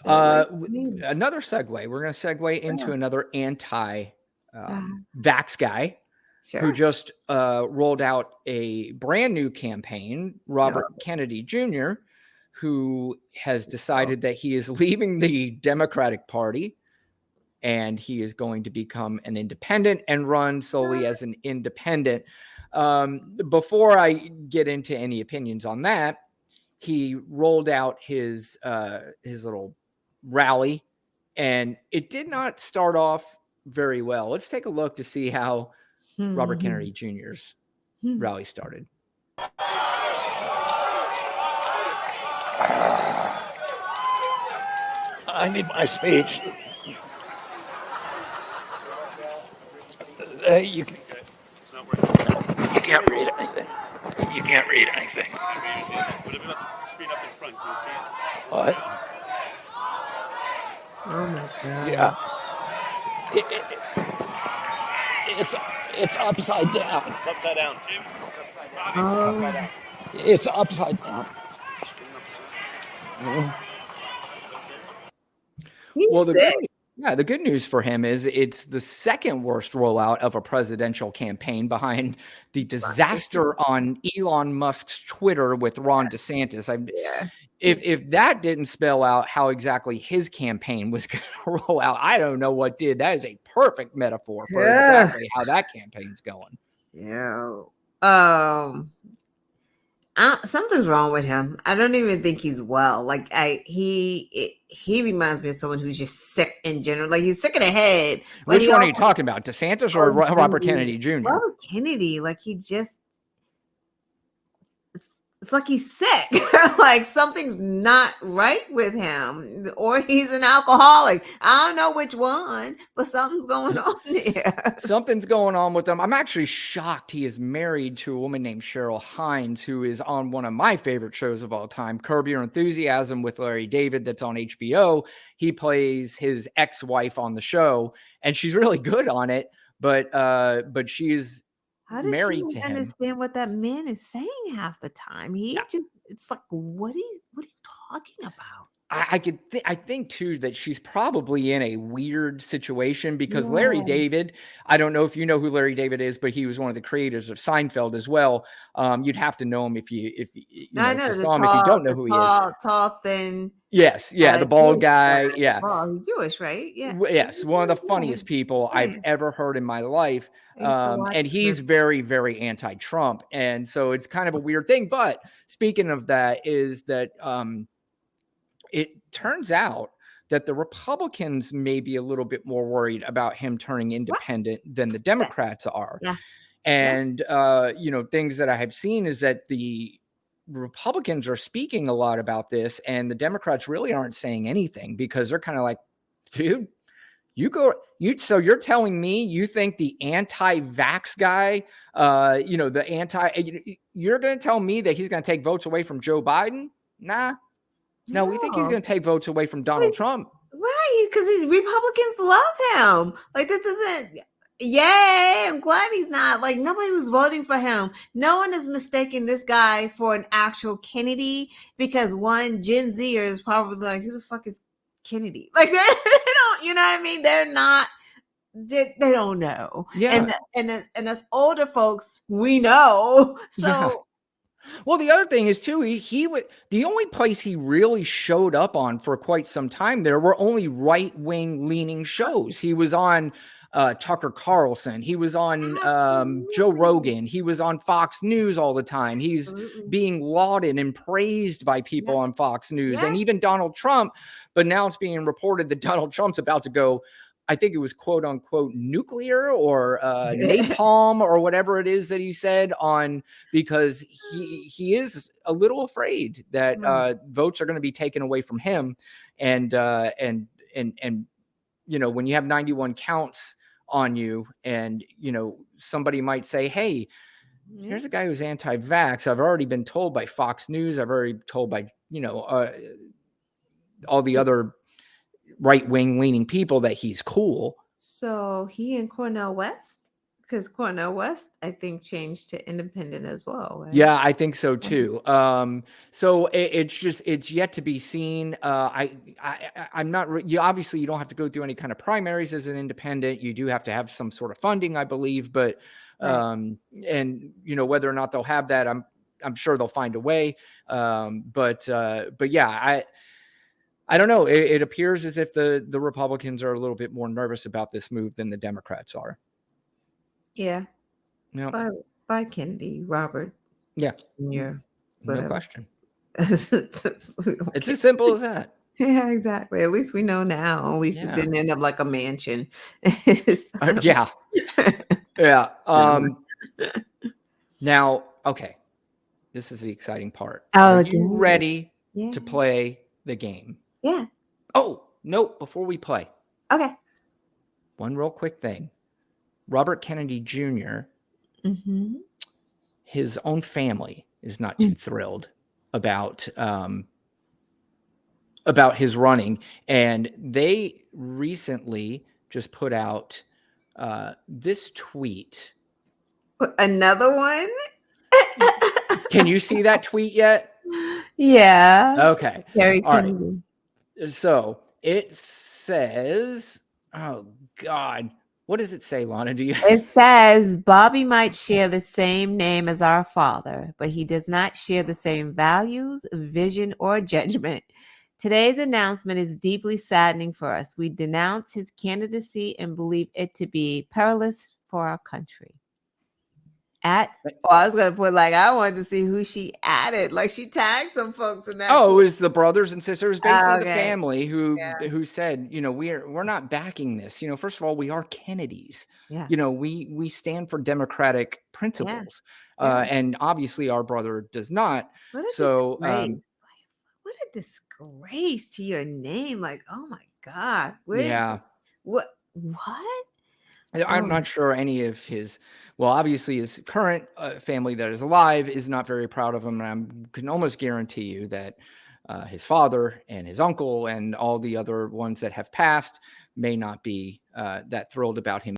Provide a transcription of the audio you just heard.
Another segue. We're going to segue into another anti-vax guy who just rolled out a brand new campaign, Robert Kennedy Jr., who has decided that he is leaving the Democratic Party and he is going to become an independent and run solely as an independent. Before I get into any opinions on that, he rolled out his little rally, and it did not start off very well. Let's take a look to see how Robert Kennedy Jr.'s rally started. I need my speech. You can't read anything. You can't read anything. What about the screen up in front? Can you see it? What? Oh my God. Yeah. It's upside down. It's upside down. It's upside down. He's sick. The good news for him is it's the second worst rollout of a presidential campaign behind the disaster on Elon Musk's Twitter with Ron DeSantis. If that didn't spell out how exactly his campaign was going to roll out, I don't know what did. That is a perfect metaphor for exactly how that campaign's going. Yeah. Something's wrong with him. I don't even think he's well. Like he reminds me of someone who's just sick in general. Like he's sick in the head. Which one are you talking about? DeSantis or Robert Kennedy Jr.? Robert Kennedy. Like he just, it's like he's sick. Like something's not right with him, or he's an alcoholic. I don't know which one, but something's going on there. Something's going on with him. I'm actually shocked he is married to a woman named Cheryl Hines, who is on one of my favorite shows of all time, Curb Your Enthusiasm with Larry David, that's on HBO. He plays his ex-wife on the show, and she's really good on it, but she's married to him. Understand what that man is saying half the time. It's like, what are you talking about? I think too that she's probably in a weird situation because Larry David, I don't know if you know who Larry David is, but he was one of the creators of Seinfeld as well. You'd have to know him if you saw him. If you don't know who he is, tall, thin. Yes, the bald guy. Yeah, he's Jewish, right? Yeah. Yes, one of the funniest people I've ever heard in my life. And he's very, very anti-Trump, and so it's kind of a weird thing. But speaking of that, is that it turns out that the Republicans may be a little bit more worried about him turning independent than the Democrats are. Yeah. And, things that I have seen is that the Republicans are speaking a lot about this and the Democrats really aren't saying anything because they're kind of like, dude, so you're telling me you think the anti-vax guy, you're going to tell me that he's going to take votes away from Joe Biden? Nah. No, we think he's going to take votes away from Donald Trump. Right, because these Republicans love him. Like, this isn't, yay, I'm glad he's not. Like, nobody was voting for him. No one is mistaking this guy for an actual Kennedy because one, Gen Zer is probably like, who the fuck is Kennedy? Like, they don't, you know what I mean? They're not, they don't know. Yeah. And as older folks, we know. So... Yeah. Well, the other thing is too, the only place he really showed up on for quite some time there were only right-wing leaning shows. He was on Tucker Carlson. He was on Joe Rogan. He was on Fox News all the time. He's being lauded and praised by people on Fox News and even Donald Trump. But now it's being reported that Donald Trump's about to go, I think it was quote unquote nuclear or napalm or whatever it is that he said because he is a little afraid that votes are going to be taken away from him. And when you have 91 counts on you and, somebody might say, hey, here's a guy who's anti-vax. I've already been told by Fox News. I've already told by, all the other right-wing leaning people that he's cool. So he and Cornel West Because Cornel West, I think, changed to independent as well, right? Yeah, I think so too. So it's yet to be seen. I'm not. You obviously you don't have to go through any kind of primaries as an independent. You do have to have some sort of funding, I believe. But Right. and whether or not they'll have that, I'm sure they'll find a way. But yeah, I don't know. It appears as if the Republicans are a little bit more nervous about this move than the Democrats are. Yeah. No, By Kennedy, Robert yeah, Jr., no whatever. question. We don't It's care. as simple as that. Yeah, exactly. At least we know now. At least it Yeah. didn't end up like a mansion. Yeah. Yeah. Now, okay. This is the exciting part. Are Oh, you again. ready Yeah. to play the game? Yeah. Oh, nope. Before we play, Okay. one real quick thing. Robert Kennedy Jr., Mm-hmm. his own family is not too thrilled about his running. And they recently just put out this tweet. Another one? Can you see that tweet yet? Yeah. Okay. Gary All right. Kennedy. So it says, oh God, what does it say, Lana? Do you? It says Bobby might share the same name as our father, but he does not share the same values, vision, or judgment. Today's announcement is deeply saddening for us. We denounce his candidacy and believe it to be perilous for our country. I was gonna put I wanted to see who she added. Like she tagged some folks in that. Oh, it tweet. was the brothers and sisters, basically the Okay. family who Yeah. said, we're not backing this. First of all, we are Kennedys. Yeah. We stand for democratic principles. Yeah. And obviously our brother does not. What a So disgrace. What a disgrace to your name. Like, oh my God. yeah. What? I'm Oh. not sure any of his, well, obviously his current family that is alive is not very proud of him. And I can almost guarantee you that his father and his uncle and all the other ones that have passed may not be that thrilled about him